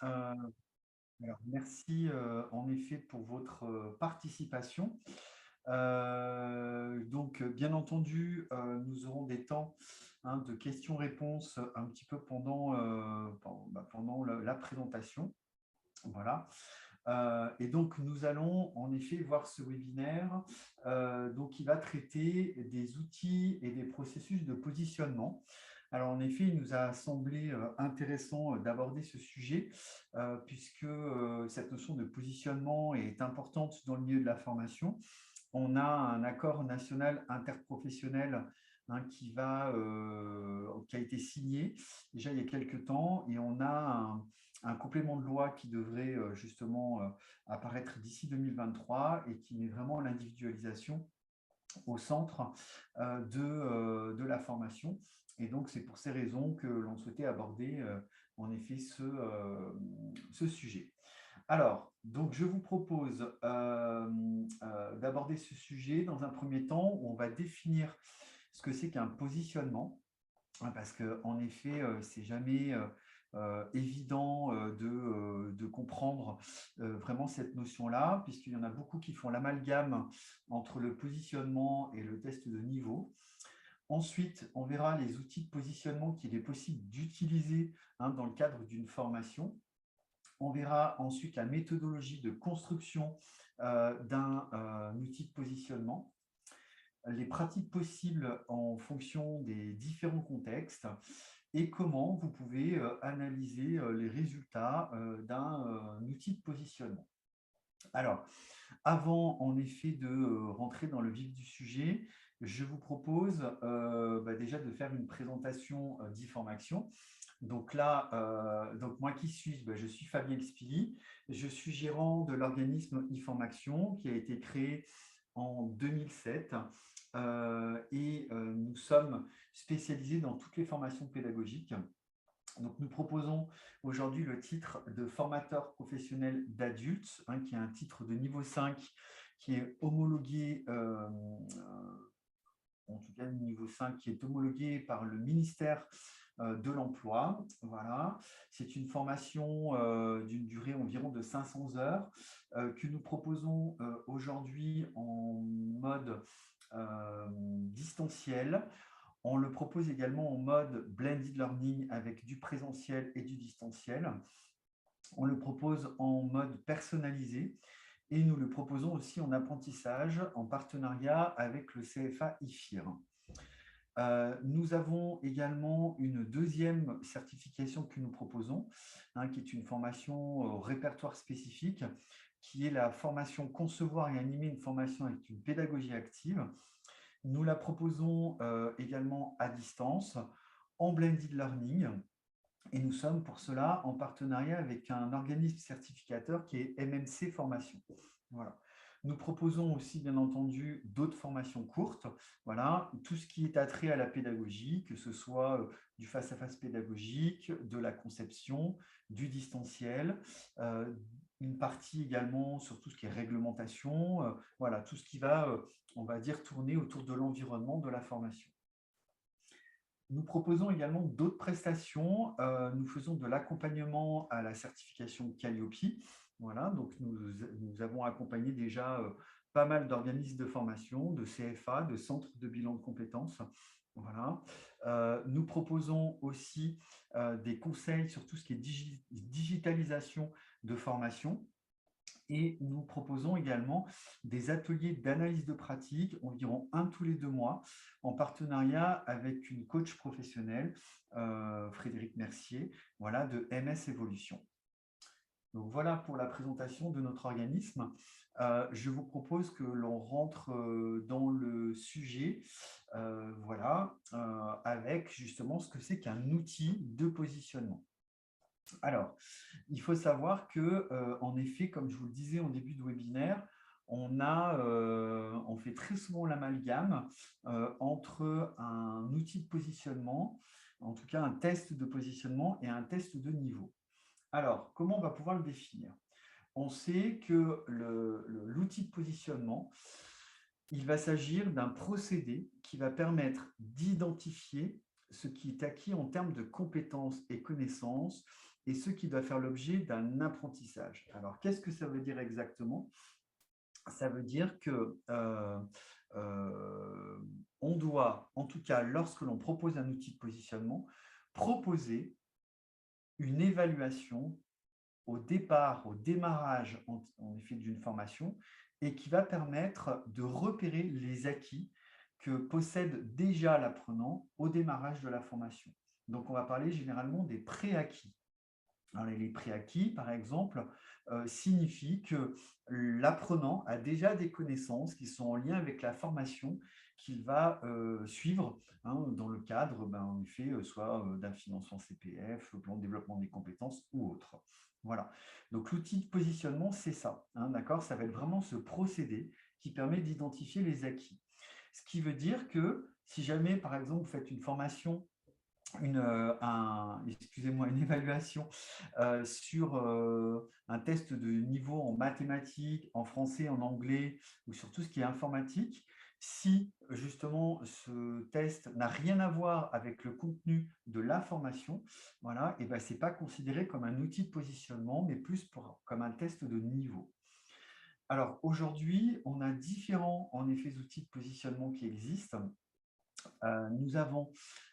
Euh, alors, merci en effet pour votre participation. Bien entendu, nous aurons des temps de questions-réponses un petit peu pendant la présentation. Voilà. Et donc, nous allons en effet voir ce webinaire qui va traiter des outils et des processus de positionnement. Alors, en effet, il nous a semblé intéressant d'aborder ce sujet puisque cette notion de positionnement est importante dans le milieu de la formation. On a un accord national interprofessionnel qui a été signé déjà il y a quelques temps et on a un complément de loi qui devrait justement apparaître d'ici 2023 et qui met vraiment l'individualisation au centre de la formation. Et donc, c'est pour ces raisons que l'on souhaitait aborder en effet ce sujet. Alors, donc je vous propose d'aborder ce sujet dans un premier temps où on va définir ce que c'est qu'un positionnement, parce qu'en effet, c'est jamais évident de comprendre vraiment cette notion-là, puisqu'il y en a beaucoup qui font l'amalgame entre le positionnement et le test de niveau. Ensuite, on verra les outils de positionnement qu'il est possible d'utiliser dans le cadre d'une formation. On verra ensuite la méthodologie de construction d'un outil de positionnement, les pratiques possibles en fonction des différents contextes et comment vous pouvez analyser les résultats d'un outil de positionnement. Alors, avant en effet de rentrer dans le vif du sujet, je vous propose déjà de faire une présentation d'e-formation. Donc là, moi qui suis-je? Je suis Fabien Spili, je suis gérant de l'organisme e-formation qui a été créé en 2007 et nous sommes spécialisés dans toutes les formations pédagogiques. Donc, nous proposons aujourd'hui le titre de formateur professionnel d'adultes, qui est un titre de niveau 5 qui est homologué en tout cas le niveau 5, qui est homologué par le ministère de l'Emploi. Voilà. C'est une formation d'une durée environ de 500 heures que nous proposons aujourd'hui en mode distanciel. On le propose également en mode blended learning avec du présentiel et du distanciel. On le propose en mode personnalisé et nous le proposons aussi en apprentissage en partenariat avec le CFA IFIR. Nous avons également une deuxième certification que nous proposons, qui est une formation au répertoire spécifique, qui est la formation concevoir et animer une formation avec une pédagogie active. Nous la proposons également à distance, en blended learning, et nous sommes pour cela en partenariat avec un organisme certificateur qui est MMC Formation. Voilà. Nous proposons aussi, bien entendu, d'autres formations courtes. Voilà, tout ce qui est attrait à la pédagogie, que ce soit du face-à-face pédagogique, de la conception, du distanciel, une partie également sur tout ce qui est réglementation, voilà, tout ce qui va, on va dire, tourner autour de l'environnement de la formation. Nous proposons également d'autres prestations. Nous faisons de l'accompagnement à la certification Calliope. Voilà, donc nous avons accompagné déjà pas mal d'organismes de formation, de CFA, de centres de bilan de compétences. Voilà. Nous proposons aussi des conseils sur tout ce qui est digitalisation de formation. Et nous proposons également des ateliers d'analyse de pratique, environ un tous les 2 mois, en partenariat avec une coach professionnelle, Frédéric Mercier, voilà, de MS Evolution. Donc voilà pour la présentation de notre organisme. Je vous propose que l'on rentre dans le sujet, voilà, avec justement ce que c'est qu'un outil de positionnement. Alors, il faut savoir que, en effet, comme je vous le disais en début de webinaire, on fait très souvent l'amalgame entre un outil de positionnement, en tout cas un test de positionnement et un test de niveau. Alors, comment on va pouvoir le définir? On sait que l'outil de positionnement, il va s'agir d'un procédé qui va permettre d'identifier ce qui est acquis en termes de compétences et connaissances et ceux qui doivent faire l'objet d'un apprentissage. Alors, qu'est-ce que ça veut dire exactement? Ça veut dire que on doit, en tout cas, lorsque l'on propose un outil de positionnement, proposer une évaluation au départ, au démarrage en effet d'une formation, et qui va permettre de repérer les acquis que possède déjà l'apprenant au démarrage de la formation. Donc, on va parler généralement des préacquis. Alors, les préacquis, par exemple, signifient que l'apprenant a déjà des connaissances qui sont en lien avec la formation qu'il va suivre dans le cadre, en effet, soit d'un financement CPF, plan de développement des compétences ou autre. Voilà. Donc, l'outil de positionnement, c'est ça. D'accord. Ça va être vraiment ce procédé qui permet d'identifier les acquis. Ce qui veut dire que si jamais, par exemple, vous faites une formation excusez-moi, une évaluation sur un test de niveau en mathématiques, en français, en anglais ou sur tout ce qui est informatique. Si justement ce test n'a rien à voir avec le contenu de la formation, voilà, et ben, ce n'est pas considéré comme un outil de positionnement, mais plus comme un test de niveau. Alors aujourd'hui, on a différents en effet outils de positionnement qui existent. Nous avons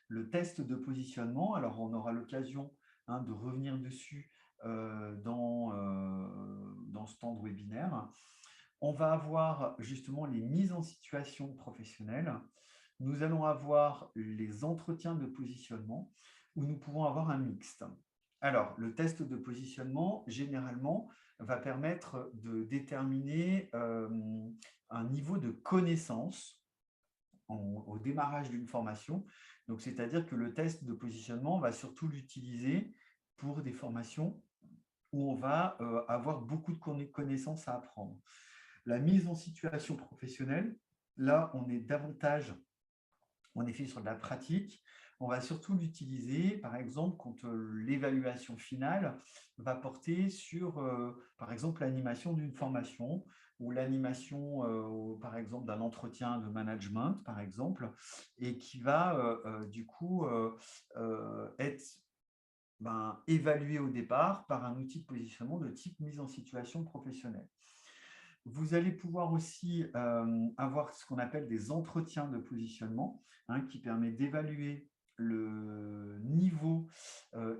le test de positionnement. Alors, on aura l'occasion de revenir dessus dans ce temps de webinaire. On va avoir justement les mises en situation professionnelle. Nous allons avoir les entretiens de positionnement où nous pouvons avoir un mixte. Alors, le test de positionnement, généralement, va permettre de déterminer un niveau de connaissance au démarrage d'une formation. Donc, c'est-à-dire que le test de positionnement, on va surtout l'utiliser pour des formations où on va avoir beaucoup de connaissances à apprendre. La mise en situation professionnelle, là, on est davantage, en effet, sur de la pratique. On va surtout l'utiliser, par exemple, quand l'évaluation finale va porter sur, par exemple, l'animation d'une formation ou l'animation, par exemple, d'un entretien de management, par exemple, et qui va, du coup, être évalué au départ par un outil de positionnement de type mise en situation professionnelle. Vous allez pouvoir aussi avoir ce qu'on appelle des entretiens de positionnement qui permet d'évaluer le niveau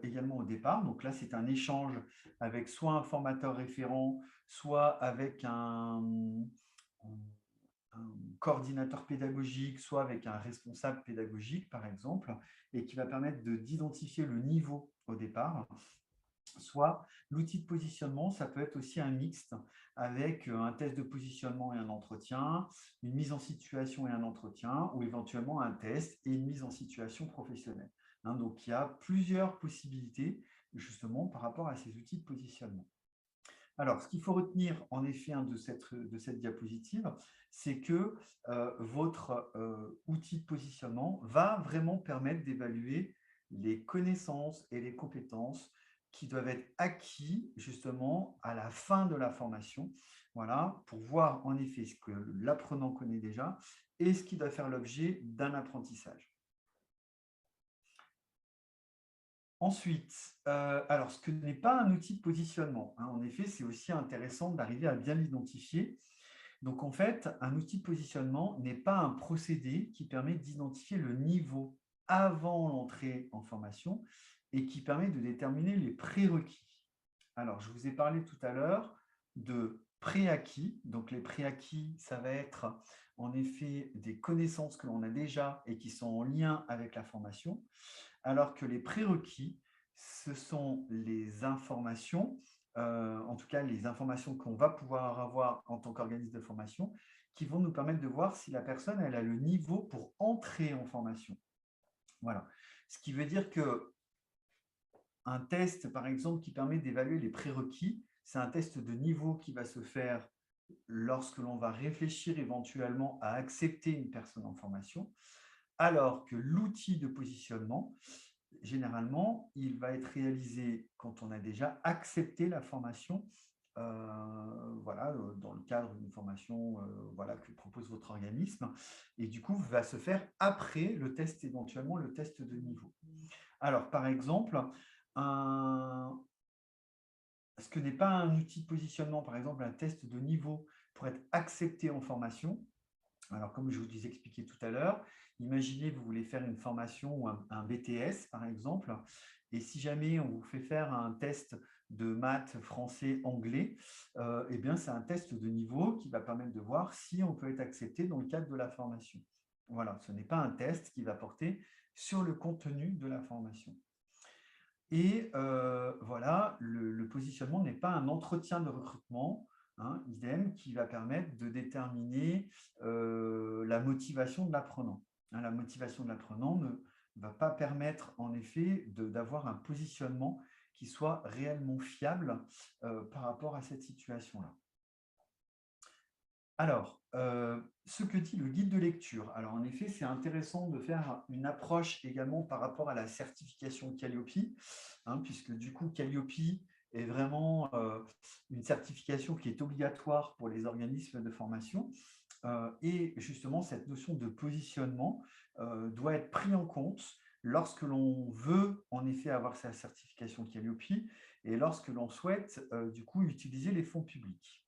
également au départ. Donc là, c'est un échange avec soit un formateur référent, soit avec un coordinateur pédagogique, soit avec un responsable pédagogique, par exemple, et qui va permettre d'identifier le niveau au départ. Soit l'outil de positionnement, ça peut être aussi un mixte avec un test de positionnement et un entretien, une mise en situation et un entretien, ou éventuellement un test et une mise en situation professionnelle. Donc, il y a plusieurs possibilités justement par rapport à ces outils de positionnement. Alors, ce qu'il faut retenir en effet de cette diapositive, c'est que votre outil de positionnement va vraiment permettre d'évaluer les connaissances et les compétences qui doivent être acquis justement à la fin de la formation, voilà, pour voir en effet ce que l'apprenant connaît déjà et ce qui doit faire l'objet d'un apprentissage. Ensuite, alors ce que n'est pas un outil de positionnement, en effet, c'est aussi intéressant d'arriver à bien l'identifier. Donc en fait, un outil de positionnement n'est pas un procédé qui permet d'identifier le niveau avant l'entrée en formation et qui permet de déterminer les prérequis. Alors, je vous ai parlé tout à l'heure de préacquis. Donc, les préacquis, ça va être en effet des connaissances que l'on a déjà et qui sont en lien avec la formation, alors que les prérequis, ce sont les informations, en tout cas les informations qu'on va pouvoir avoir en tant qu'organisme de formation, qui vont nous permettre de voir si la personne elle a le niveau pour entrer en formation. Voilà. Ce qui veut dire que un test, par exemple, qui permet d'évaluer les prérequis, c'est un test de niveau qui va se faire lorsque l'on va réfléchir éventuellement à accepter une personne en formation, alors que l'outil de positionnement, généralement, il va être réalisé quand on a déjà accepté la formation, voilà, dans le cadre d'une formation voilà, que propose votre organisme, et du coup, va se faire après le test, éventuellement le test de niveau. Alors, par exemple, un ce que n'est pas un outil de positionnement, par exemple un test de niveau pour être accepté en formation. Alors, comme je vous ai expliqué tout à l'heure, imaginez vous voulez faire une formation ou un BTS, par exemple, et si jamais on vous fait faire un test de maths, français, anglais, eh bien, c'est un test de niveau qui va permettre de voir si on peut être accepté dans le cadre de la formation. Voilà, ce n'est pas un test qui va porter sur le contenu de la formation. Et voilà, le positionnement n'est pas un entretien de recrutement, hein, idem, qui va permettre de déterminer la motivation de l'apprenant. Hein, la motivation de l'apprenant ne va pas permettre, en effet, d'avoir un positionnement qui soit réellement fiable par rapport à cette situation-là. Alors, ce que dit le guide de lecture. Alors, en effet, c'est intéressant de faire une approche également par rapport à la certification Calliope, hein, puisque du coup, Calliope est vraiment une certification qui est obligatoire pour les organismes de formation. Et justement, cette notion de positionnement doit être pris en compte lorsque l'on veut en effet avoir sa certification Calliope et lorsque l'on souhaite du coup utiliser les fonds publics.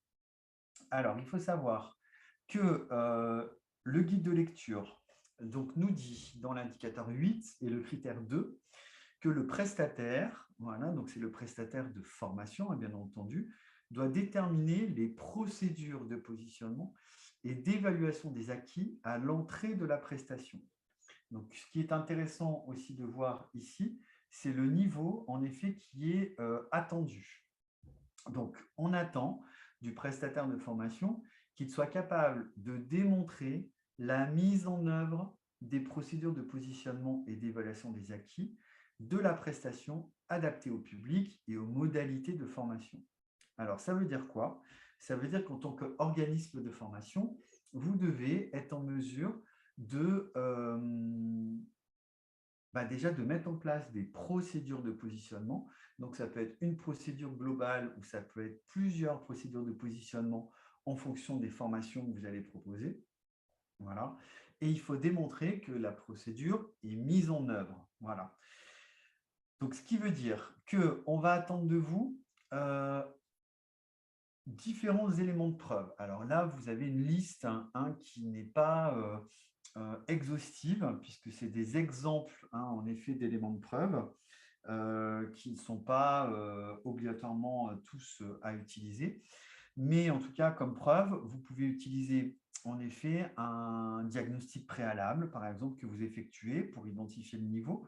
Alors, il faut savoir que le guide de lecture donc, nous dit dans l'indicateur 8 et le critère 2 que le prestataire, voilà, donc c'est le prestataire de formation, hein, bien entendu, doit déterminer les procédures de positionnement et d'évaluation des acquis à l'entrée de la prestation. Donc, ce qui est intéressant aussi de voir ici, c'est le niveau, en effet, qui est attendu. Donc, on attend du prestataire de formation qu'il soit capable de démontrer la mise en œuvre des procédures de positionnement et d'évaluation des acquis de la prestation adaptée au public et aux modalités de formation. Alors, ça veut dire quoi? Ça veut dire qu'en tant qu'organisme de formation, vous devez être en mesure de déjà de mettre en place des procédures de positionnement. Donc, ça peut être une procédure globale ou ça peut être plusieurs procédures de positionnement en fonction des formations que vous allez proposer. Voilà. Et il faut démontrer que la procédure est mise en œuvre. Voilà. Donc, ce qui veut dire qu'on va attendre de vous différents éléments de preuve. Alors là, vous avez une liste qui n'est pas exhaustive, puisque c'est des exemples, en effet, d'éléments de preuve qui ne sont pas obligatoirement tous à utiliser. Mais en tout cas, comme preuve, vous pouvez utiliser en effet un diagnostic préalable, par exemple, que vous effectuez pour identifier le niveau,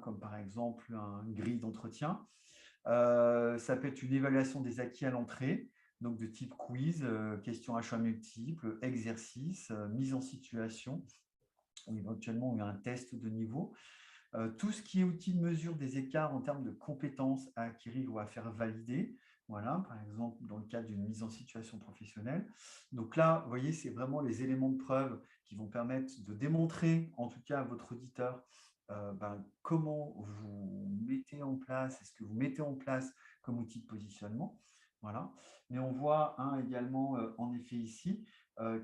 comme par exemple une grille d'entretien. Ça peut être une évaluation des acquis à l'entrée, donc de type quiz, questions à choix multiples, exercices, mise en situation, ou éventuellement un test de niveau. Tout ce qui est outil de mesure des écarts en termes de compétences à acquérir ou à faire valider, voilà, par exemple dans le cadre d'une mise en situation professionnelle. Donc là, vous voyez, c'est vraiment les éléments de preuve qui vont permettre de démontrer, en tout cas à votre auditeur, comment vous mettez en place, est-ce que vous mettez en place comme outil de positionnement. Voilà. Mais on voit également, en effet ici,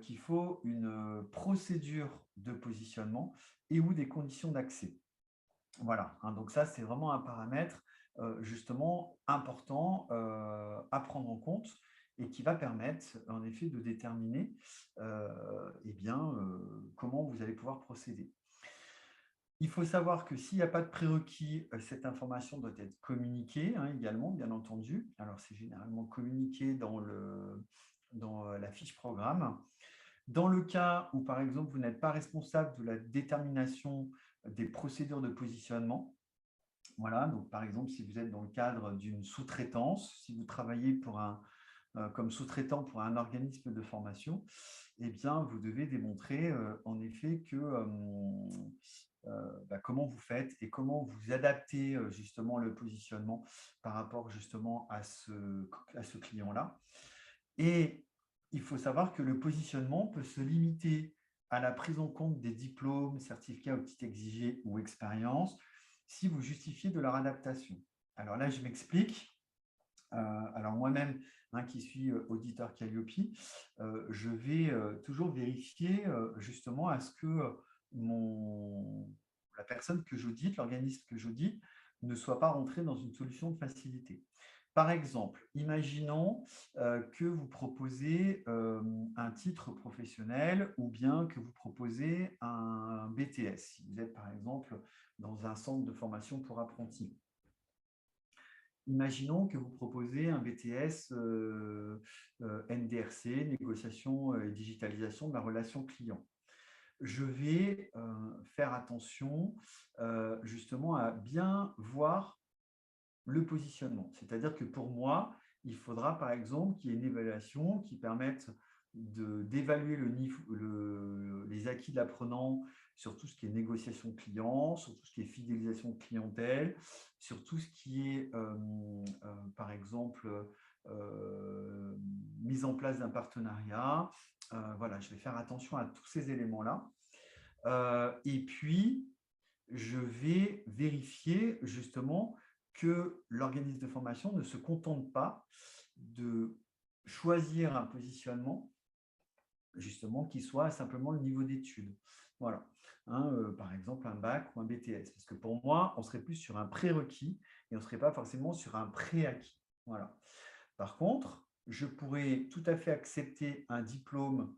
qu'il faut une procédure de positionnement et ou des conditions d'accès. Voilà, donc ça, c'est vraiment un paramètre justement important à prendre en compte et qui va permettre en effet de déterminer comment vous allez pouvoir procéder. Il faut savoir que s'il n'y a pas de prérequis, cette information doit être communiquée également, bien entendu. Alors, c'est généralement communiqué dans la fiche programme. Dans le cas où, par exemple, vous n'êtes pas responsable de la détermination des procédures de positionnement, voilà, donc par exemple, si vous êtes dans le cadre d'une sous-traitance, si vous travaillez comme sous-traitant pour un organisme de formation, eh bien, vous devez démontrer en effet que comment vous faites et comment vous adaptez justement le positionnement par rapport justement à ce client-là. Et il faut savoir que le positionnement peut se limiter à la prise en compte des diplômes, certificats ou titres exigés ou expériences si vous justifiez de leur adaptation. Alors là, je m'explique. Alors moi-même, qui suis auditeur Calliope, je vais toujours vérifier justement à ce que la personne que j'audite, l'organisme que j'audite, ne soit pas rentré dans une solution de facilité. Par exemple, imaginons que vous proposez un titre professionnel ou bien que vous proposez un BTS, si vous êtes par exemple dans un centre de formation pour apprentis. Imaginons que vous proposez un BTS NDRC, négociation et digitalisation de la relation client. Je vais faire attention justement à bien voir le positionnement. C'est-à-dire que pour moi, il faudra par exemple qu'il y ait une évaluation qui permette d'évaluer les acquis de l'apprenant sur tout ce qui est négociation client, sur tout ce qui est fidélisation de clientèle, sur tout ce qui est, par exemple, mise en place d'un partenariat. Voilà, je vais faire attention à tous ces éléments-là. Et puis, je vais vérifier justement que l'organisme de formation ne se contente pas de choisir un positionnement, justement, qui soit simplement le niveau d'études. Voilà. Hein, par exemple, un bac ou un BTS. Parce que pour moi, on serait plus sur un prérequis et on ne serait pas forcément sur un préacquis. Voilà. Par contre, je pourrais tout à fait accepter un diplôme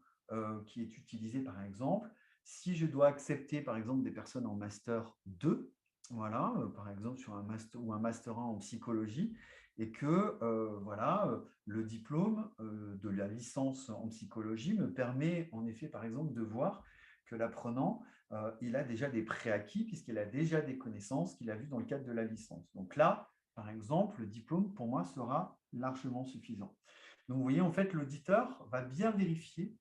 qui est utilisé, par exemple, si je dois accepter, par exemple, des personnes en master 2, voilà, par exemple, sur un master ou un master 1 en psychologie, et que voilà, le diplôme de la licence en psychologie me permet, en effet, par exemple, de voir que l'apprenant, il a déjà des préacquis, puisqu'il a déjà des connaissances qu'il a vues dans le cadre de la licence. Donc là, par exemple, le diplôme, pour moi, sera largement suffisant. Donc, vous voyez, en fait, l'auditeur va bien vérifier,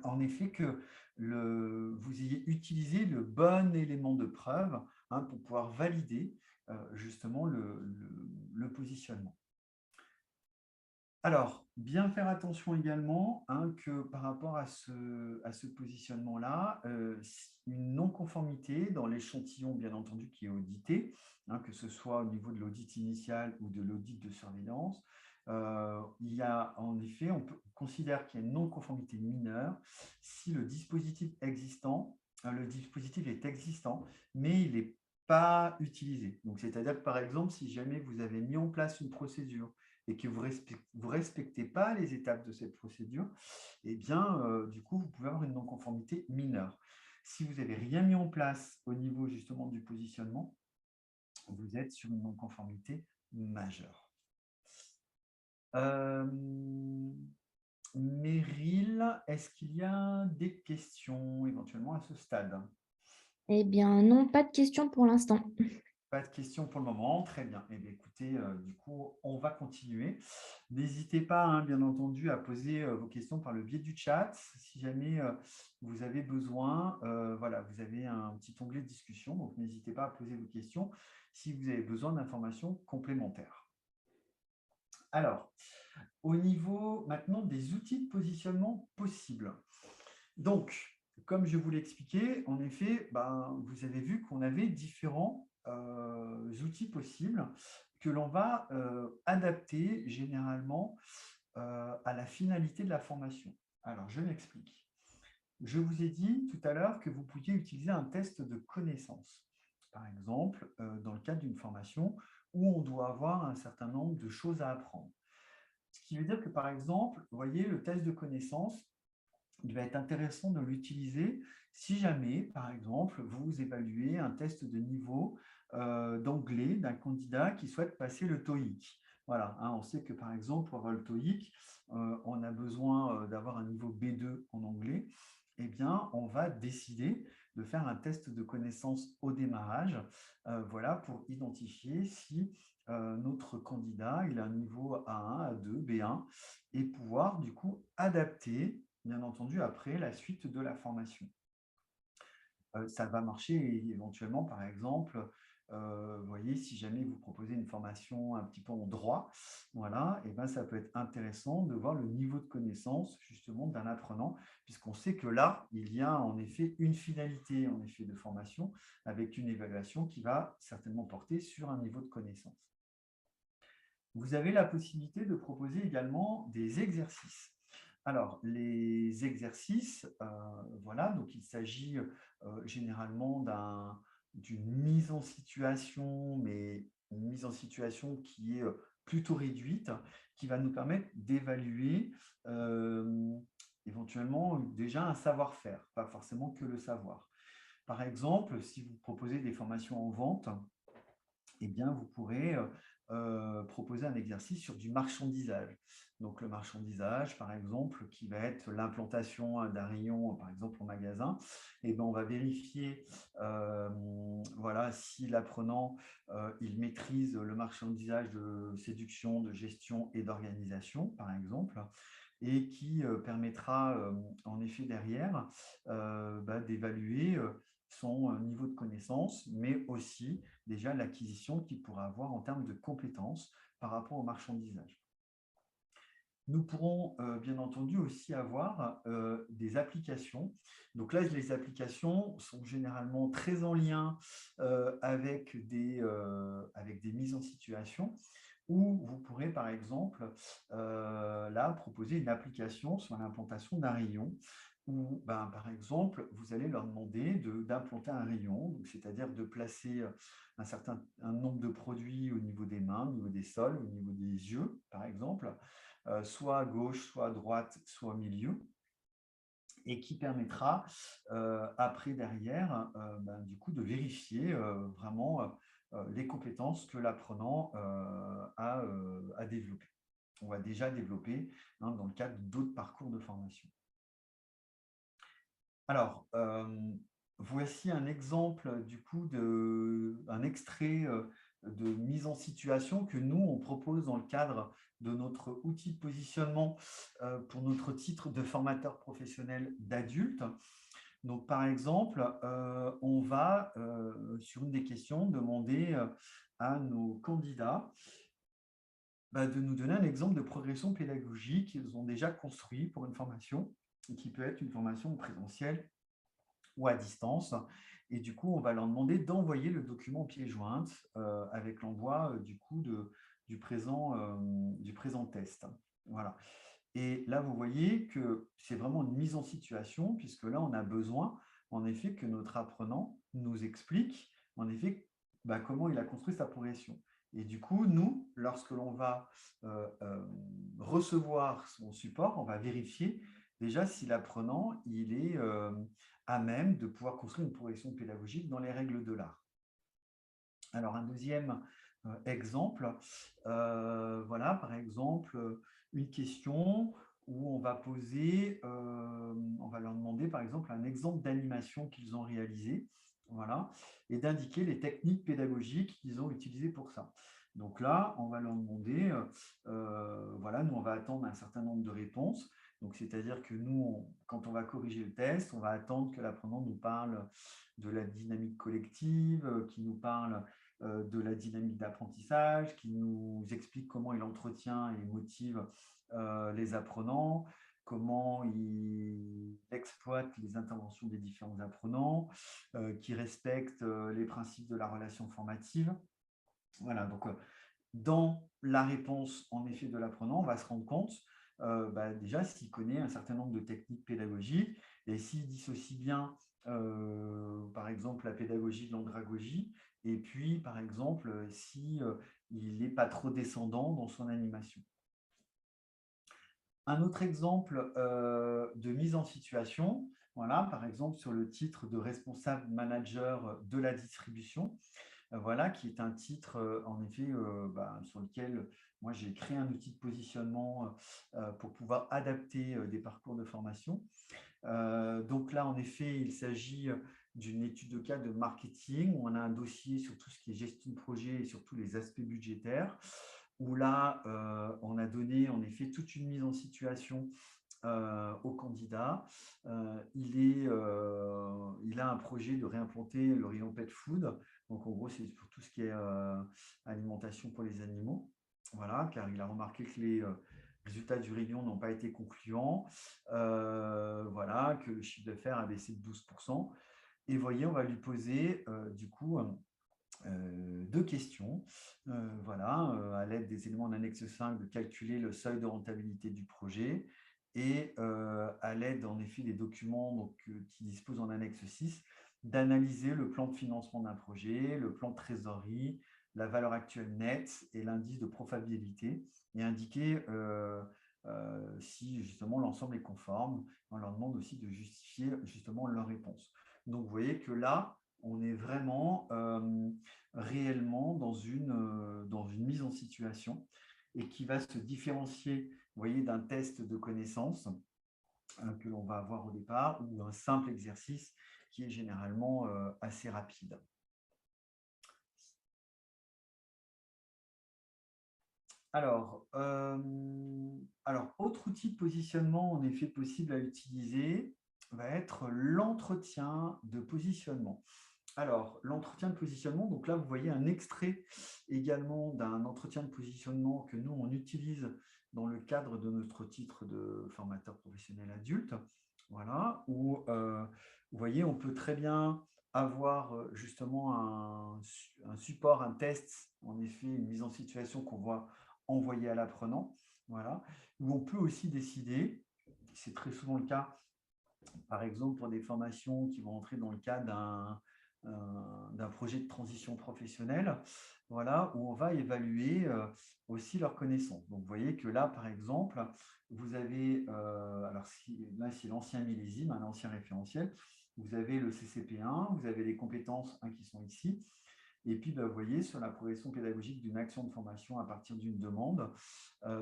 en effet, que vous ayez utilisé le bon élément de preuve pour pouvoir valider justement le positionnement. Alors, bien faire attention également que par rapport à ce positionnement-là, une non-conformité dans l'échantillon, bien entendu, qui est audité, que ce soit au niveau de l'audit initial ou de l'audit de surveillance, il y a en effet, on considère qu'il y a une non-conformité mineure si le dispositif existant, le dispositif est existant, mais il n'est pas utilisé. Donc, c'est-à-dire que, par exemple, si jamais vous avez mis en place une procédure et que vous ne respectez pas les étapes de cette procédure, eh bien, du coup, vous pouvez avoir une non-conformité mineure. Si vous n'avez rien mis en place au niveau justement du positionnement, vous êtes sur une non-conformité majeure. Meryl, est-ce qu'il y a des questions éventuellement à ce stade? Eh bien, non, pas de questions pour l'instant. Pas de questions pour le moment, très bien. Eh bien, écoutez, du coup, on va continuer. N'hésitez pas, bien entendu, à poser vos questions par le biais du chat. Si jamais vous avez besoin, voilà, vous avez un petit onglet de discussion, donc n'hésitez pas à poser vos questions si vous avez besoin d'informations complémentaires. Alors, au niveau maintenant des outils de positionnement possibles. Donc, comme je vous l'ai expliqué, en effet, vous avez vu qu'on avait différents outils possibles que l'on va adapter généralement à la finalité de la formation. Alors, je m'explique. Je vous ai dit tout à l'heure que vous pouviez utiliser un test de connaissance. Par exemple, dans le cadre d'une formation où on doit avoir un certain nombre de choses à apprendre. Ce qui veut dire que, par exemple, vous voyez, le test de connaissance, il va être intéressant de l'utiliser si jamais, par exemple, vous évaluez un test de niveau d'anglais d'un candidat qui souhaite passer le TOEIC. Voilà, on sait que, par exemple, pour avoir le TOEIC, on a besoin d'avoir un niveau B2 en anglais. Eh bien, on va décider de faire un test de connaissance au démarrage, voilà, pour identifier si notre candidat il a un niveau A1, A2, B1, et pouvoir du coup adapter bien entendu, après la suite de la formation. Ça va marcher éventuellement, par exemple, vous voyez, si jamais vous proposez une formation un petit peu en droit, voilà, et ben ça peut être intéressant de voir le niveau de connaissance justement d'un apprenant, puisqu'on sait que là, il y a en effet une finalité en effet de formation avec une évaluation qui va certainement porter sur un niveau de connaissance. Vous avez la possibilité de proposer également des exercices. Alors, les exercices, voilà, donc il s'agit généralement d'une mise en situation, mais une mise en situation qui est plutôt réduite, qui va nous permettre d'évaluer éventuellement déjà un savoir-faire, pas forcément que le savoir. Par exemple, si vous proposez des formations en vente, eh bien, vous pourrez proposer un exercice sur du marchandisage. Donc, le marchandisage, par exemple, qui va être l'implantation d'un rayon, par exemple, au magasin, eh bien, on va vérifier voilà, si l'apprenant il maîtrise le marchandisage de séduction, de gestion et d'organisation, par exemple, et qui permettra en effet derrière d'évaluer son niveau de connaissance, mais aussi déjà l'acquisition qu'il pourra avoir en termes de compétences par rapport au marchandisage. Nous pourrons bien entendu aussi avoir des applications. Donc là, les applications sont généralement très en lien avec des mises en situation où vous pourrez, par exemple, là, proposer une application sur l'implantation d'un rayon où, ben, par exemple, vous allez leur demander d'implanter un rayon, c'est-à-dire de placer un nombre de produits au niveau des mains, au niveau des sols, au niveau des yeux, par exemple, soit à gauche, soit à droite, soit au milieu, et qui permettra après, derrière, ben, du coup, de vérifier vraiment les compétences que l'apprenant a développées. On va déjà développer dans le cadre d'autres parcours de formation. Alors, voici un exemple, du coup, un extrait de mise en situation que nous, on propose dans le cadre de notre outil de positionnement pour notre titre de formateur professionnel d'adulte. Donc, par exemple, on va, sur une des questions, demander à nos candidats de nous donner un exemple de progression pédagogique qu'ils ont déjà construit pour une formation, qui peut être une formation présentielle ou à distance. Et du coup, on va leur demander d'envoyer le document pièce jointe avec l'envoi du présent test. Voilà. Et là, vous voyez que c'est vraiment une mise en situation, puisque là, on a besoin, en effet, que notre apprenant nous explique, en effet, comment il a construit sa progression. Et du coup, nous, lorsque l'on va recevoir son support, on va vérifier déjà si l'apprenant il est à même de pouvoir construire une progression pédagogique dans les règles de l'art. Alors, un deuxième exemple, voilà, par exemple, une question où on va poser, on va leur demander, par exemple, un exemple d'animation qu'ils ont réalisé, voilà, et d'indiquer les techniques pédagogiques qu'ils ont utilisées pour ça. Donc là, on va leur demander, voilà, nous, on va attendre un certain nombre de réponses. Donc, c'est-à-dire que nous, quand on va corriger le test, on va attendre que l'apprenant nous parle de la dynamique collective, qui nous parle de la dynamique d'apprentissage, qui nous explique comment il entretient et motive les apprenants, comment il exploite les interventions des différents apprenants, qui respecte les principes de la relation formative. Voilà, donc dans la réponse en effet de l'apprenant, on va se rendre compte déjà s'il connaît un certain nombre de techniques pédagogiques et s'il dissocie bien, par exemple, la pédagogie de l'andragogie, et puis, par exemple, si il n'est pas trop descendant dans son animation. Un autre exemple de mise en situation, voilà, par exemple, sur le titre de responsable manager de la distribution, voilà, qui est un titre, en effet, sur lequel moi j'ai créé un outil de positionnement pour pouvoir adapter des parcours de formation. Donc là, en effet, il s'agit d'une étude de cas de marketing où on a un dossier sur tout ce qui est gestion de projet et sur tous les aspects budgétaires, où là, on a donné en effet toute une mise en situation au candidat. Il a un projet de réimplanter le rayon pet food. Donc, en gros, c'est pour tout ce qui est alimentation pour les animaux. Voilà, car il a remarqué que les résultats du rayon n'ont pas été concluants. Voilà, que le chiffre d'affaires a baissé de 12%. Et voyez, on va lui poser du coup deux questions. Voilà, à l'aide des éléments d'annexe 5, de calculer le seuil de rentabilité du projet et à l'aide en effet des documents qui disposent en annexe 6, d'analyser le plan de financement d'un projet, le plan de trésorerie, la valeur actuelle nette et l'indice de profitabilité, et indiquer si justement l'ensemble est conforme. On leur demande aussi de justifier justement leur réponse. Donc, vous voyez que là, on est vraiment réellement dans une mise en situation et qui va se différencier, vous voyez, d'un test de connaissance que l'on va avoir au départ ou un simple exercice qui est généralement assez rapide. Alors, autre outil de positionnement en effet possible à utiliser va être l'entretien de positionnement. Alors, l'entretien de positionnement, donc là, vous voyez un extrait également d'un entretien de positionnement que nous, on utilise dans le cadre de notre titre de formateur professionnel adulte. Voilà, où vous voyez, on peut très bien avoir justement un support, un test, en effet, une mise en situation qu'on va envoyer à l'apprenant. Voilà, où on peut aussi décider, c'est très souvent le cas, par exemple pour des formations qui vont entrer dans le cadre d'un projet de transition professionnelle, voilà, où on va évaluer aussi leurs connaissances. Donc, vous voyez que là, par exemple, vous avez, alors là, c'est l'ancien millésime, l'ancien référentiel, vous avez le CCP1, vous avez les compétences qui sont ici, et puis, vous voyez, sur la progression pédagogique d'une action de formation à partir d'une demande,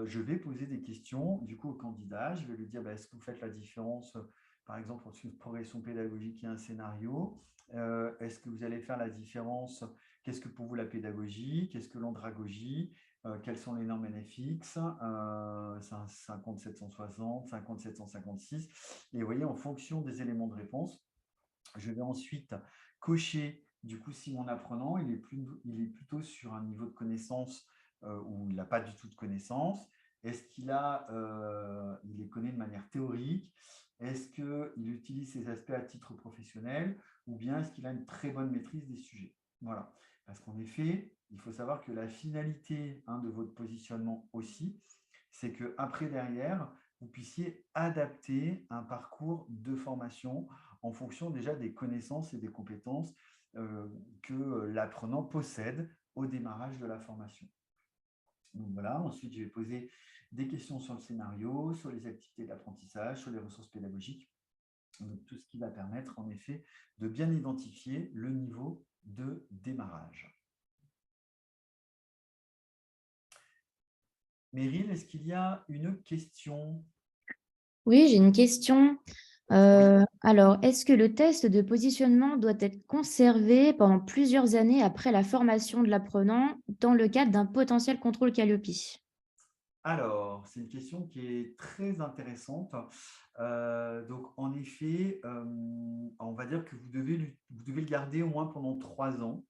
je vais poser des questions du coup au candidat. Je vais lui dire, est-ce que vous faites la différence, par exemple, entre une progression pédagogique et un scénario? Est-ce que vous allez faire la différence? Qu'est-ce que pour vous la pédagogie? Qu'est-ce que l'andragogie? Quelles sont les normes NFX? 50760, 50756. Et vous voyez, en fonction des éléments de réponse, je vais ensuite cocher, du coup, si mon apprenant, il est plutôt sur un niveau de connaissance où il n'a pas du tout de connaissance. Est-ce qu'il il les connaît de manière théorique? Est-ce qu'il utilise ces aspects à titre professionnel? Ou bien est-ce qu'il a une très bonne maîtrise des sujets? Voilà. Parce qu'en effet, il faut savoir que la finalité de votre positionnement aussi, c'est qu'après, derrière, vous puissiez adapter un parcours de formation en fonction déjà des connaissances et des compétences que l'apprenant possède au démarrage de la formation. Donc voilà, ensuite je vais poser des questions sur le scénario, sur les activités d'apprentissage, sur les ressources pédagogiques, donc tout ce qui va permettre en effet de bien identifier le niveau de démarrage. Meryl, est-ce qu'il y a une question? Oui, j'ai une question. Oui. Alors, est-ce que le test de positionnement doit être conservé pendant plusieurs années après la formation de l'apprenant dans le cadre d'un potentiel contrôle Calliope? Alors, c'est une question qui est très intéressante. Donc, en effet, on va dire que vous devez le garder au moins pendant 3 ans.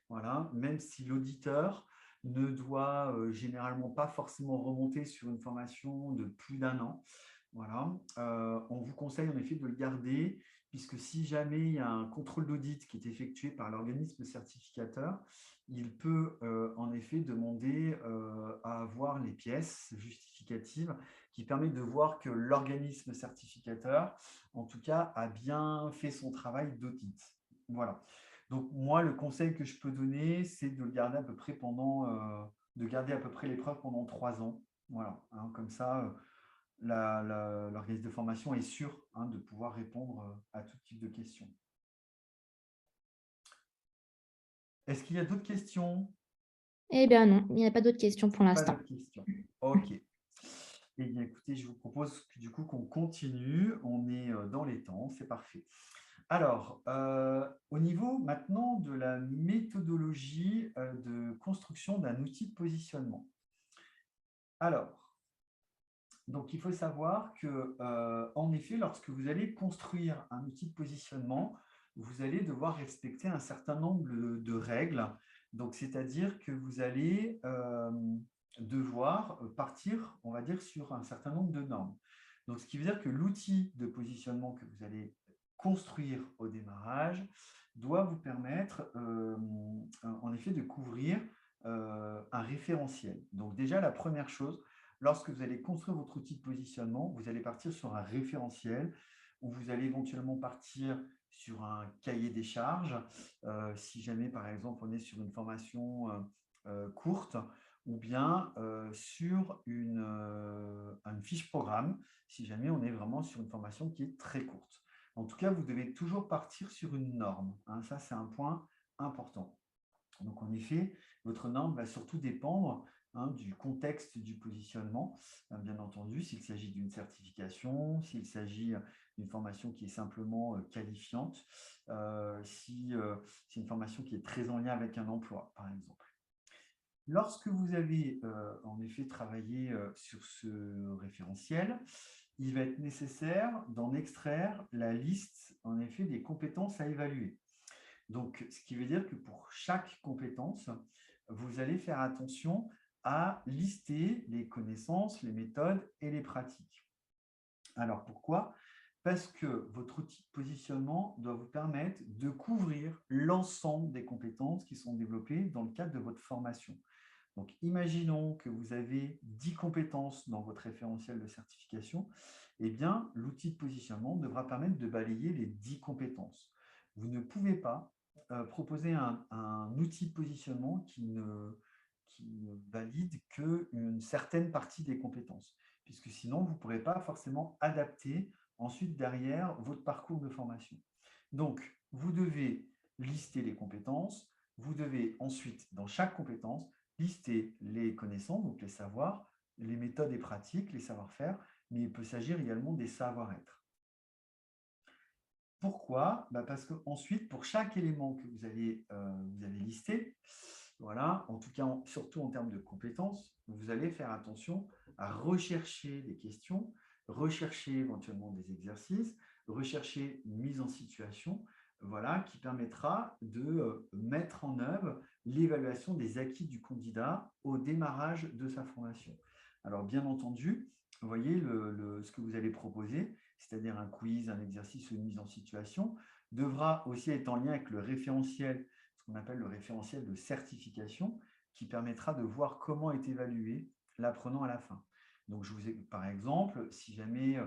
Voilà, même si l'auditeur ne doit généralement pas forcément remonter sur une formation de plus d'1 an. Voilà. On vous conseille en effet de le garder, puisque si jamais il y a un contrôle d'audit qui est effectué par l'organisme certificateur, il peut en effet demander à avoir les pièces justificatives qui permettent de voir que l'organisme certificateur, en tout cas, a bien fait son travail d'audit. Voilà. Donc, moi, le conseil que je peux donner, c'est de le garder à peu près de garder à peu près l'épreuve pendant 3 ans. Voilà. Comme ça, l'organisme de formation est sûr de pouvoir répondre à tout type de questions. Est-ce qu'il y a d'autres questions? Eh bien non, il n'y a pas d'autres questions pour Pas l'instant. d'autres questions. OK. Eh bien, écoutez, je vous propose du coup qu'on continue. On est dans les temps, c'est parfait. Alors, au niveau maintenant de la méthodologie de construction d'un outil de positionnement. Alors, donc il faut savoir que, en effet, lorsque vous allez construire un outil de positionnement, vous allez devoir respecter un certain nombre de règles. Donc, c'est-à-dire que vous allez devoir partir, on va dire, sur un certain nombre de normes. Donc, ce qui veut dire que l'outil de positionnement que vous allez construire au démarrage doit vous permettre, en effet, de couvrir un référentiel. Donc, déjà, la première chose, lorsque vous allez construire votre outil de positionnement, vous allez partir sur un référentiel où vous allez éventuellement partir sur un cahier des charges, si jamais, par exemple, on est sur une formation courte, ou bien sur une fiche programme, si jamais on est vraiment sur une formation qui est très courte. En tout cas, vous devez toujours partir sur une norme, hein. Ça, c'est un point important. Donc, en effet, votre norme va surtout dépendre, hein, du contexte du positionnement, bien entendu, s'il s'agit d'une certification, s'il s'agit d'une formation qui est simplement qualifiante, si c'est une formation qui est très en lien avec un emploi, par exemple. Lorsque vous avez en effet travaillé sur ce référentiel, il va être nécessaire d'en extraire la liste en effet des compétences à évaluer. Donc, ce qui veut dire que pour chaque compétence, vous allez faire attention à lister les connaissances, les méthodes et les pratiques. Alors, pourquoi? Parce que votre outil de positionnement doit vous permettre de couvrir l'ensemble des compétences qui sont développées dans le cadre de votre formation. Donc, imaginons que vous avez 10 compétences dans votre référentiel de certification. Eh bien, l'outil de positionnement devra permettre de balayer les 10 compétences. Vous ne pouvez pas proposer un outil de positionnement qui ne valide qu'une certaine partie des compétences, puisque sinon, vous ne pourrez pas forcément adapter ensuite derrière votre parcours de formation. Donc, vous devez lister les compétences, vous devez ensuite, dans chaque compétence, lister les connaissances, donc les savoirs, les méthodes et pratiques, les savoir-faire, mais il peut s'agir également des savoir-être. Pourquoi? Parce qu'ensuite, pour chaque élément que vous allez lister, voilà, en tout cas, surtout en termes de compétences, vous allez faire attention à rechercher des questions, rechercher éventuellement des exercices, rechercher une mise en situation, voilà, qui permettra de mettre en œuvre l'évaluation des acquis du candidat au démarrage de sa formation. Alors, bien entendu, vous voyez ce que vous allez proposer, c'est-à-dire un quiz, un exercice ou une mise en situation, devra aussi être en lien avec le référentiel, ce qu'on appelle le référentiel de certification, qui permettra de voir comment est évalué l'apprenant à la fin. Donc, par exemple, si jamais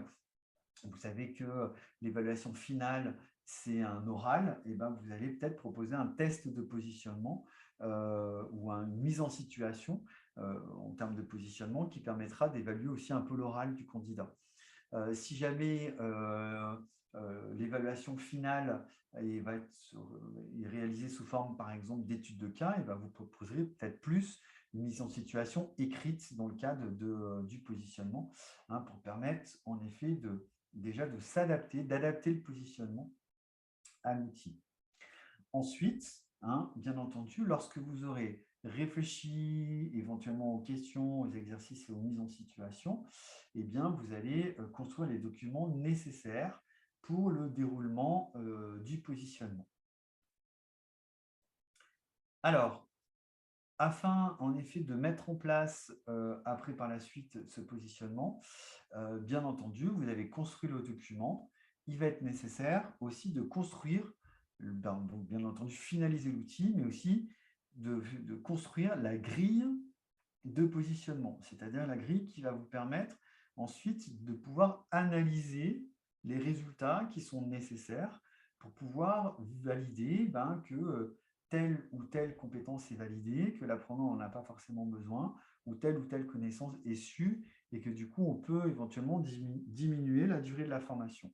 vous savez que l'évaluation finale, c'est un oral, et ben vous allez peut-être proposer un test de positionnement ou une mise en situation en termes de positionnement qui permettra d'évaluer aussi un peu l'oral du candidat. Si jamais l'évaluation finale est réalisée sous forme, par exemple, d'études de cas, et ben vous proposerez peut-être plus une mise en situation écrite dans le cadre du positionnement, hein, pour permettre en effet déjà de s'adapter, d'adapter le positionnement à l'outil. Ensuite, hein, bien entendu, lorsque vous aurez réfléchi éventuellement aux questions, aux exercices et aux mises en situation, eh bien, vous allez construire les documents nécessaires pour le déroulement du positionnement. Alors, afin en effet de mettre en place après par la suite ce positionnement, bien entendu, vous avez construit le document. Il va être nécessaire aussi de construire, donc bien entendu finaliser l'outil, mais aussi de construire la grille de positionnement, c'est-à-dire la grille qui va vous permettre ensuite de pouvoir analyser les résultats qui sont nécessaires pour pouvoir valider que telle ou telle compétence est validée, que l'apprenant n'en a pas forcément besoin, ou telle connaissance est sue, et que du coup, on peut éventuellement diminuer la durée de la formation.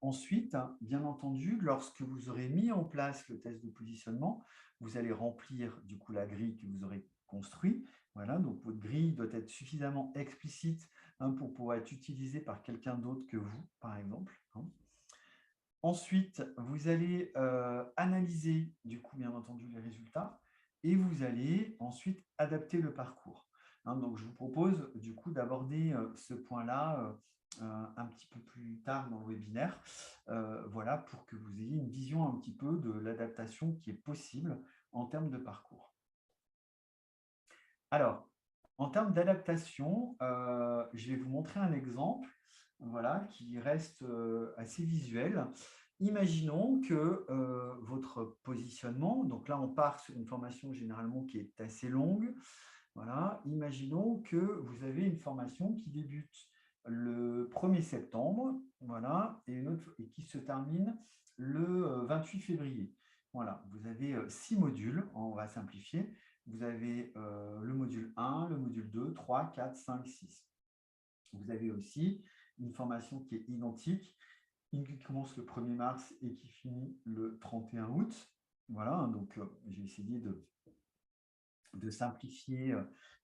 Ensuite, bien entendu, lorsque vous aurez mis en place le test de positionnement, vous allez remplir du coup la grille que vous aurez construite. Voilà, donc votre grille doit être suffisamment explicite, hein, pour pouvoir être utilisée par quelqu'un d'autre que vous, par exemple, hein. Ensuite, vous allez analyser, du coup, bien entendu, les résultats et vous allez ensuite adapter le parcours, hein. Donc, je vous propose, du coup, d'aborder ce point-là un petit peu plus tard dans le webinaire, voilà, pour que vous ayez une vision un petit peu de l'adaptation qui est possible en termes de parcours. Alors, en termes d'adaptation, je vais vous montrer un exemple, voilà, qui reste assez visuel. Imaginons que votre positionnement, donc là on part sur une formation généralement qui est assez longue, voilà. Imaginons que vous avez une formation qui débute le 1er septembre, voilà, et une autre et qui se termine le 28 février. Voilà, vous avez 6 modules, on va simplifier. Vous avez le module 1, le module 2, 3, 4, 5, 6. Vous avez aussi une formation qui est identique, une qui commence le 1er mars et qui finit le 31 août. Voilà, donc j'ai essayé de simplifier,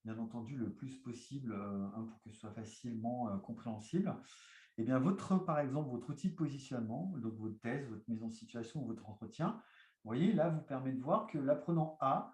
bien entendu, le plus possible pour que ce soit facilement compréhensible. Eh bien, par exemple, votre outil de positionnement, donc votre thèse, votre mise en situation, votre entretien, vous voyez, là, vous permet de voir que l'apprenant A,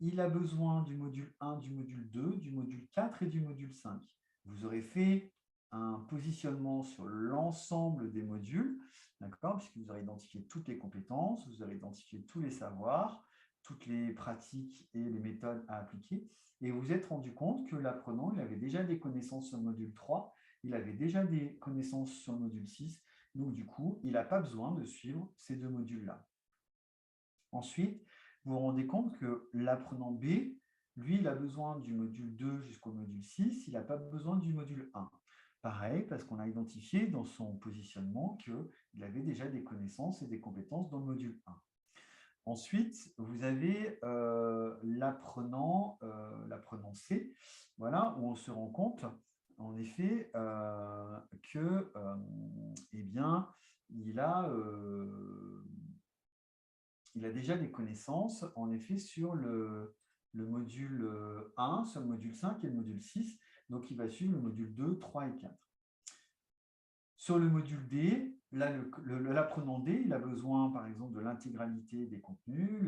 il a besoin du module 1, du module 2, du module 4 et du module 5. Vous aurez fait un positionnement sur l'ensemble des modules, d'accord, puisque vous aurez identifié toutes les compétences, vous aurez identifié tous les savoirs, toutes les pratiques et les méthodes à appliquer, et vous vous êtes rendu compte que l'apprenant, il avait déjà des connaissances sur le module 3, il avait déjà des connaissances sur le module 6, donc du coup, il n'a pas besoin de suivre ces 2 modules-là. Ensuite, vous vous rendez compte que l'apprenant B, lui, il a besoin du module 2 jusqu'au module 6, il n'a pas besoin du module 1. Pareil, parce qu'on a identifié dans son positionnement qu'il avait déjà des connaissances et des compétences dans le module 1. Ensuite, vous avez l'apprenant C, voilà, où on se rend compte, en effet, que, eh bien, il a déjà des connaissances, en effet, sur le module 1, sur le module 5 et le module 6. Donc, il va suivre le module 2, 3 et 4. Sur le module D, là, l'apprenant D, il a besoin, par exemple, de l'intégralité des contenus.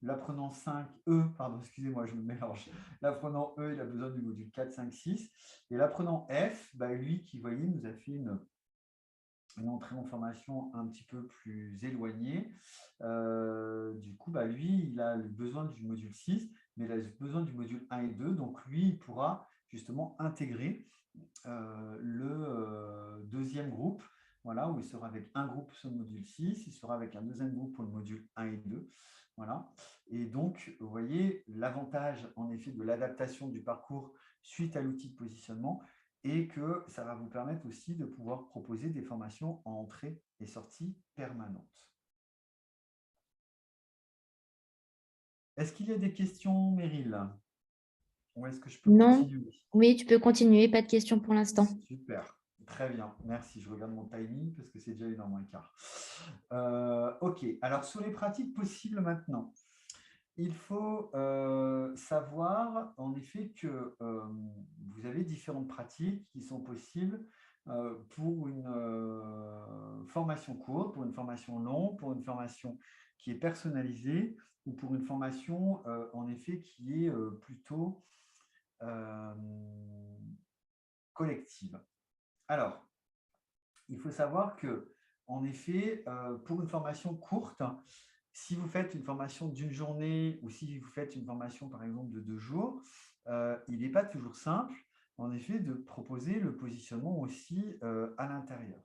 L'apprenant 5E, pardon, excusez-moi, je me mélange. L'apprenant E, il a besoin du module 4, 5, 6. Et l'apprenant F, lui, qui, voyez, nous a fait une entrée en formation un petit peu plus éloignée. Du coup, lui, il a besoin du module 6, mais il a besoin du module 1 et 2. Donc, lui, il pourra justement intégrer le deuxième groupe, voilà, où il sera avec un groupe sur le module 6, il sera avec un deuxième groupe pour le module 1 et 2. Voilà. Et donc, vous voyez, l'avantage, en effet, de l'adaptation du parcours suite à l'outil de positionnement, et que ça va vous permettre aussi de pouvoir proposer des formations en entrée et sortie permanente. Est-ce qu'il y a des questions, Meryl? Ou est-ce que je peux Non, continuer? oui, tu peux continuer, pas de questions pour l'instant. Super, très bien, merci. Je regarde mon timing parce que c'est déjà 1h moins quart. Ok, alors sur les pratiques possibles maintenant, il faut savoir en effet que vous avez différentes pratiques qui sont possibles pour une formation courte, pour une formation longue, pour une formation qui est personnalisée ou pour une formation en effet qui est plutôt collective. Alors, il faut savoir que, en effet, pour une formation courte, si vous faites une formation d'une journée ou si vous faites une formation, par exemple, de 2 jours, il n'est pas toujours simple, en effet, de proposer le positionnement aussi à l'intérieur.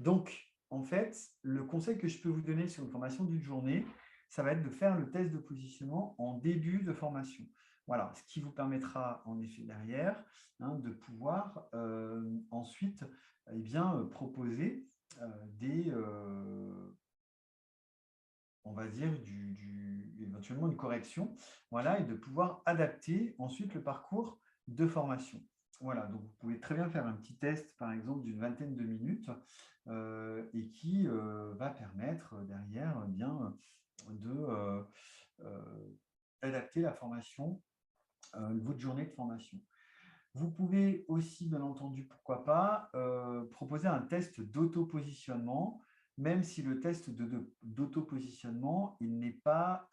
Donc, en fait, le conseil que je peux vous donner sur une formation d'une journée, ça va être de faire le test de positionnement en début de formation. Voilà, ce qui vous permettra, en effet, derrière, de pouvoir ensuite proposer on va dire, éventuellement une correction, voilà, et de pouvoir adapter ensuite le parcours de formation. Voilà, donc vous pouvez très bien faire un petit test, par exemple, d'une vingtaine de minutes et qui va permettre derrière d'adapter la formation, votre journée de formation. Vous pouvez aussi, bien entendu, pourquoi pas, proposer un test d'auto-positionnement, même si le test d'auto-positionnement, il n'est pas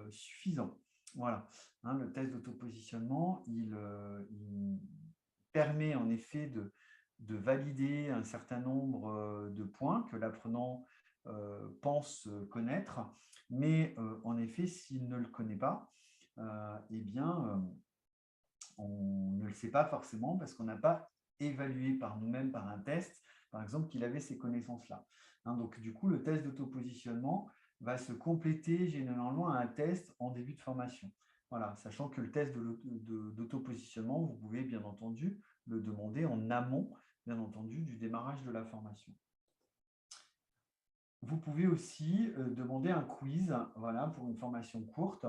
suffisant. Voilà. Le test d'auto-positionnement, il permet en effet de valider un certain nombre de points que l'apprenant pense connaître, mais en effet, s'il ne le connaît pas, eh bien, on ne le sait pas forcément parce qu'on n'a pas évalué par nous-mêmes, par un test, par exemple, qu'il avait ces connaissances-là. Donc, du coup, le test d'autopositionnement va se compléter généralement à un test en début de formation. Voilà, sachant que le test d'autopositionnement, vous pouvez bien entendu le demander en amont, bien entendu, du démarrage de la formation. Vous pouvez aussi demander un quiz, voilà, pour une formation courte,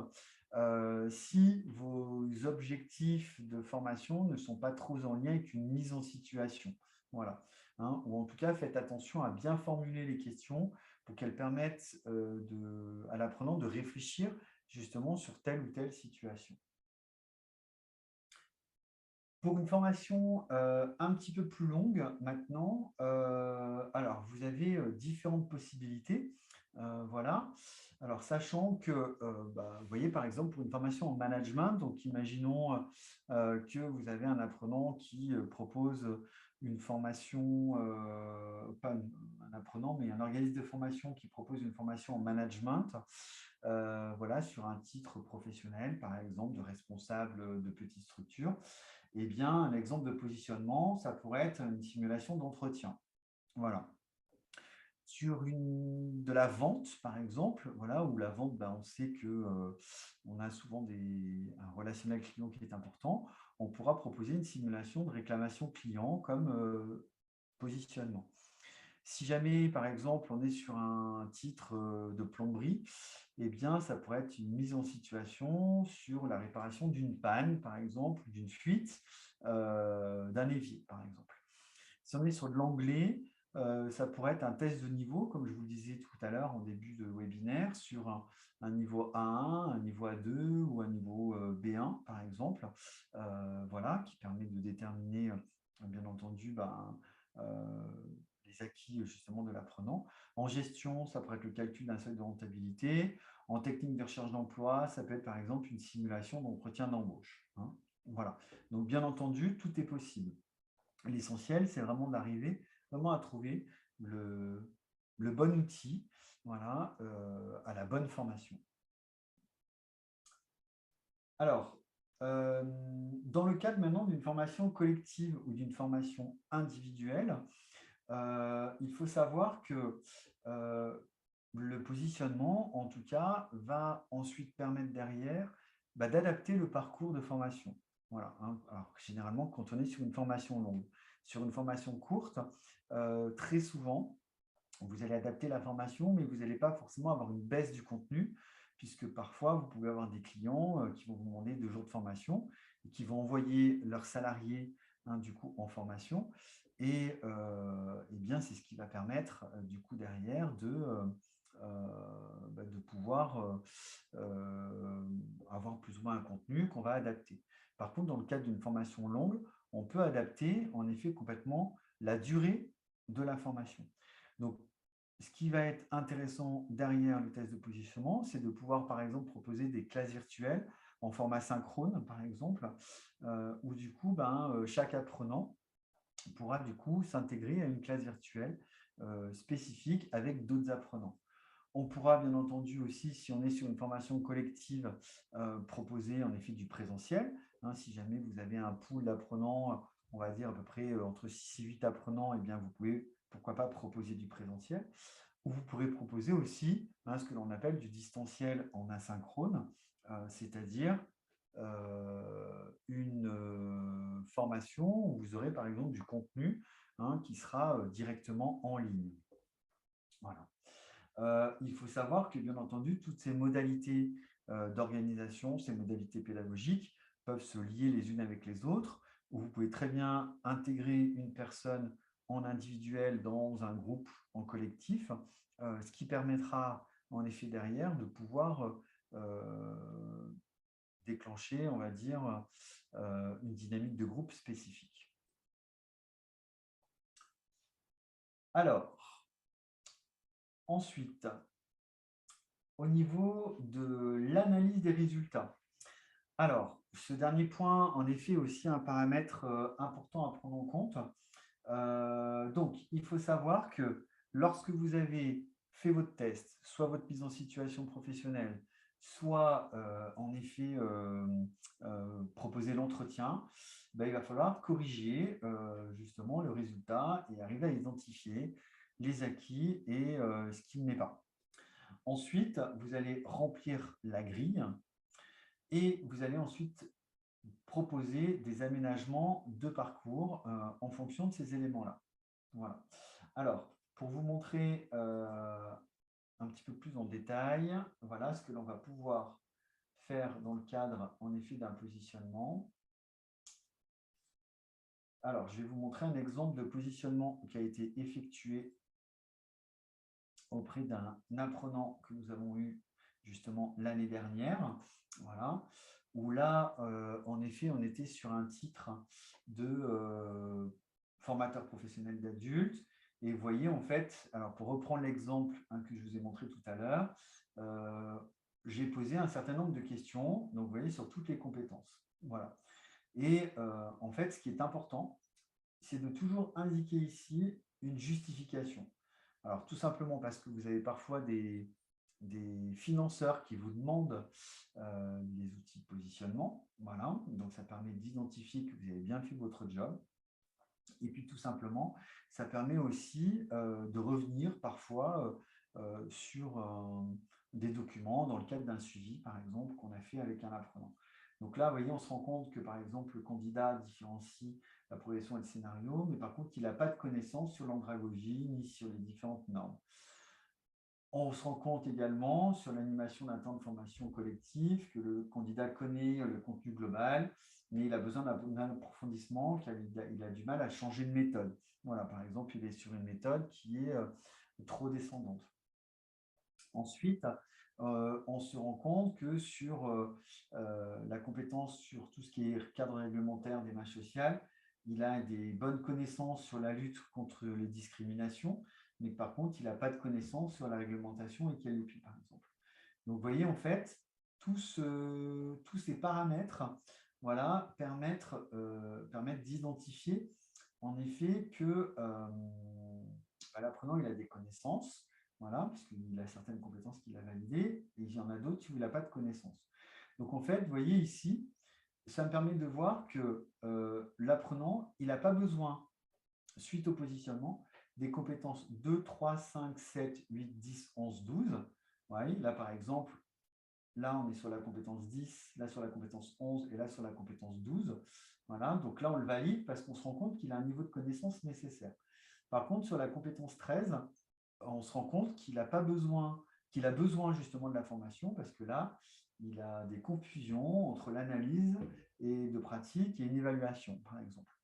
si vos objectifs de formation ne sont pas trop en lien avec une mise en situation. Voilà. Hein, ou en tout cas, faites attention à bien formuler les questions pour qu'elles permettent à l'apprenant de réfléchir justement sur telle ou telle situation. Pour une formation un petit peu plus longue maintenant, alors vous avez différentes possibilités. Voilà. Alors, sachant que, vous voyez, par exemple, pour une formation en management, donc imaginons que vous avez un apprenant qui propose une formation, pas un apprenant, mais un organisme de formation qui propose une formation en management, voilà, sur un titre professionnel, par exemple, de responsable de petite structure. Eh bien, un exemple de positionnement, ça pourrait être une simulation d'entretien. Voilà. Sur de la vente, par exemple, voilà, où la vente, on sait qu'on a souvent un relationnel client qui est important, on pourra proposer une simulation de réclamation client comme positionnement. Si jamais, par exemple, on est sur un titre de plomberie, eh bien, ça pourrait être une mise en situation sur la réparation d'une panne, par exemple, d'une fuite d'un évier, par exemple. Si on est sur de l'anglais, ça pourrait être un test de niveau, comme je vous le disais tout à l'heure en début de webinaire, sur un niveau A1, un niveau A2 ou un niveau B1, par exemple, voilà, qui permet de déterminer, bien entendu, les acquis justement de l'apprenant. En gestion, ça pourrait être le calcul d'un seuil de rentabilité. En technique de recherche d'emploi, ça peut être par exemple une simulation d'entretien d'embauche. Hein. Voilà. Donc, bien entendu, tout est possible. L'essentiel, c'est vraiment d'arriver vraiment à trouver le bon outil, voilà, à la bonne formation. Alors, dans le cadre maintenant d'une formation collective ou d'une formation individuelle, il faut savoir que le positionnement, en tout cas, va ensuite permettre derrière d'adapter le parcours de formation. Voilà, hein. Alors, généralement, quand on est sur une formation longue, sur une formation courte, très souvent, vous allez adapter la formation, mais vous n'allez pas forcément avoir une baisse du contenu, puisque parfois, vous pouvez avoir des clients qui vont vous demander 2 jours de formation et qui vont envoyer leurs salariés, hein, du coup, en formation. Et bien, c'est ce qui va permettre, du coup, derrière, de pouvoir avoir plus ou moins un contenu qu'on va adapter. Par contre, dans le cadre d'une formation longue, on peut adapter, en effet, complètement la durée de la formation. Donc, ce qui va être intéressant derrière le test de positionnement, c'est de pouvoir, par exemple, proposer des classes virtuelles en format synchrone, par exemple, où du coup, chaque apprenant pourra du coup s'intégrer à une classe virtuelle spécifique avec d'autres apprenants. On pourra bien entendu aussi, si on est sur une formation collective, proposer en effet du présentiel. Hein, si jamais vous avez un pool d'apprenants, on va dire à peu près entre 6 et 8 apprenants, eh bien vous pouvez, pourquoi pas, proposer du présentiel. Ou vous pourrez proposer aussi ce que l'on appelle du distanciel en asynchrone, c'est-à-dire une formation où vous aurez par exemple du contenu qui sera directement en ligne. Voilà. Il faut savoir que, bien entendu, toutes ces modalités d'organisation, ces modalités pédagogiques peuvent se lier les unes avec les autres, où vous pouvez très bien intégrer une personne en individuel dans un groupe en collectif, ce qui permettra en effet derrière de pouvoir déclencher, on va dire, une dynamique de groupe spécifique. Alors, ensuite, au niveau de l'analyse des résultats. Alors, ce dernier point, en effet, est aussi un paramètre important à prendre en compte. Donc, il faut savoir que lorsque vous avez fait votre test, soit votre mise en situation professionnelle, soit en effet proposer l'entretien, il va falloir corriger justement le résultat et arriver à identifier les acquis et ce qui ne l'est pas. Ensuite, vous allez remplir la grille Et vous allez ensuite proposer des aménagements de parcours en fonction de ces éléments-là. Voilà. Alors, pour vous montrer un petit peu plus en détail, voilà ce que l'on va pouvoir faire dans le cadre, en effet, d'un positionnement. Alors, je vais vous montrer un exemple de positionnement qui a été effectué auprès d'un apprenant que nous avons eu justement l'année dernière. Voilà. Où là, en effet, on était sur un titre de formateur professionnel d'adultes. Et vous voyez, en fait, alors pour reprendre l'exemple que je vous ai montré tout à l'heure, j'ai posé un certain nombre de questions, donc vous voyez, sur toutes les compétences. Voilà. Et en fait, ce qui est important, c'est de toujours indiquer ici une justification. Alors, tout simplement parce que vous avez parfois des financeurs qui vous demandent les outils de positionnement. Voilà, donc ça permet d'identifier que vous avez bien fait votre job. Et puis, tout simplement, ça permet aussi de revenir parfois sur des documents dans le cadre d'un suivi, par exemple, qu'on a fait avec un apprenant. Donc là, vous voyez, on se rend compte que, par exemple, le candidat différencie la progression et le scénario, mais par contre, il n'a pas de connaissances sur l'andragogie ni sur les différentes normes. On se rend compte également sur l'animation d'un temps de formation collectif que le candidat connaît le contenu global, mais il a besoin d'un approfondissement, car il a du mal à changer de méthode. Voilà, par exemple, il est sur une méthode qui est trop descendante. Ensuite, on se rend compte que sur la compétence sur tout ce qui est cadre réglementaire des marches sociales, il a des bonnes connaissances sur la lutte contre les discriminations, mais par contre, il n'a pas de connaissances sur la réglementation Equality, par exemple. Donc, vous voyez, en fait, tous ces paramètres voilà, permettent d'identifier en effet que l'apprenant il a des connaissances, voilà, puisqu'il a certaines compétences qu'il a validées, et il y en a d'autres où il n'a pas de connaissances. Donc, en fait, vous voyez ici, ça me permet de voir que l'apprenant, il n'a pas besoin, suite au positionnement, des compétences 2, 3, 5, 7, 8, 10, 11, 12. Ouais, là, par exemple, là, on est sur la compétence 10, là sur la compétence 11 et là sur la compétence 12. Voilà, donc là, on le valide parce qu'on se rend compte qu'il a un niveau de connaissance nécessaire. Par contre, sur la compétence 13, on se rend compte qu'il n'a pas besoin, qu'il a besoin justement de la formation parce que là, il a des confusions entre l'analyse et de pratique et une évaluation, par exemple.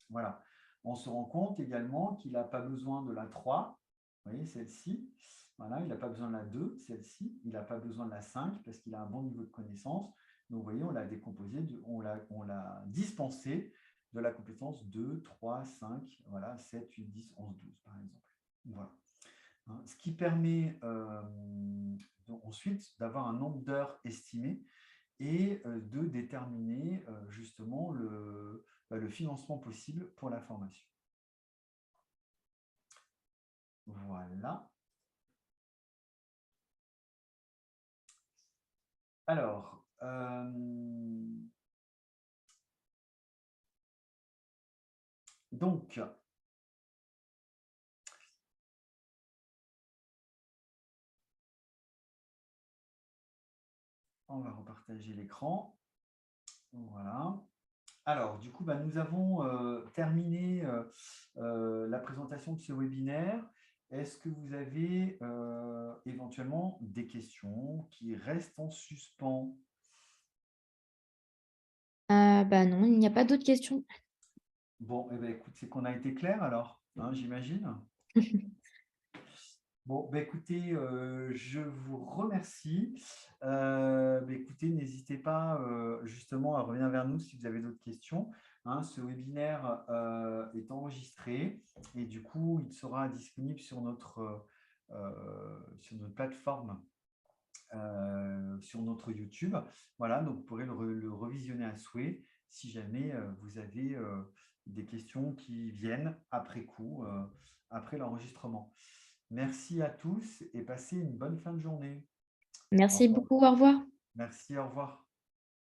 Voilà. On se rend compte également qu'il n'a pas besoin de la 3, vous voyez, celle-ci. Voilà, il n'a pas besoin de la 2, celle-ci. Il n'a pas besoin de la 5 parce qu'il a un bon niveau de connaissance. Donc, vous voyez, on l'a décomposé, on l'a dispensé de la compétence 2, 3, 5, voilà, 7, 8, 10, 11, 12, par exemple. Voilà. Ce qui permet ensuite d'avoir un nombre d'heures estimé et de déterminer justement le financement possible pour la formation. Voilà. Alors, donc, on va repartager l'écran. Voilà. Alors, du coup, nous avons terminé la présentation de ce webinaire. Est-ce que vous avez éventuellement des questions qui restent en suspens? Non, il n'y a pas d'autres questions. Bon, eh bien, écoute, c'est qu'on a été clair alors, hein, j'imagine. Bon, écoutez, je vous remercie. Écoutez, n'hésitez pas justement à revenir vers nous si vous avez d'autres questions. Hein. Ce webinaire est enregistré et du coup, il sera disponible sur notre plateforme, sur notre YouTube. Voilà, donc vous pourrez le revisionner à souhait si jamais vous avez des questions qui viennent après coup, après l'enregistrement. Merci à tous et passez une bonne fin de journée. Au Merci revoir. beaucoup, au revoir. Merci, au revoir.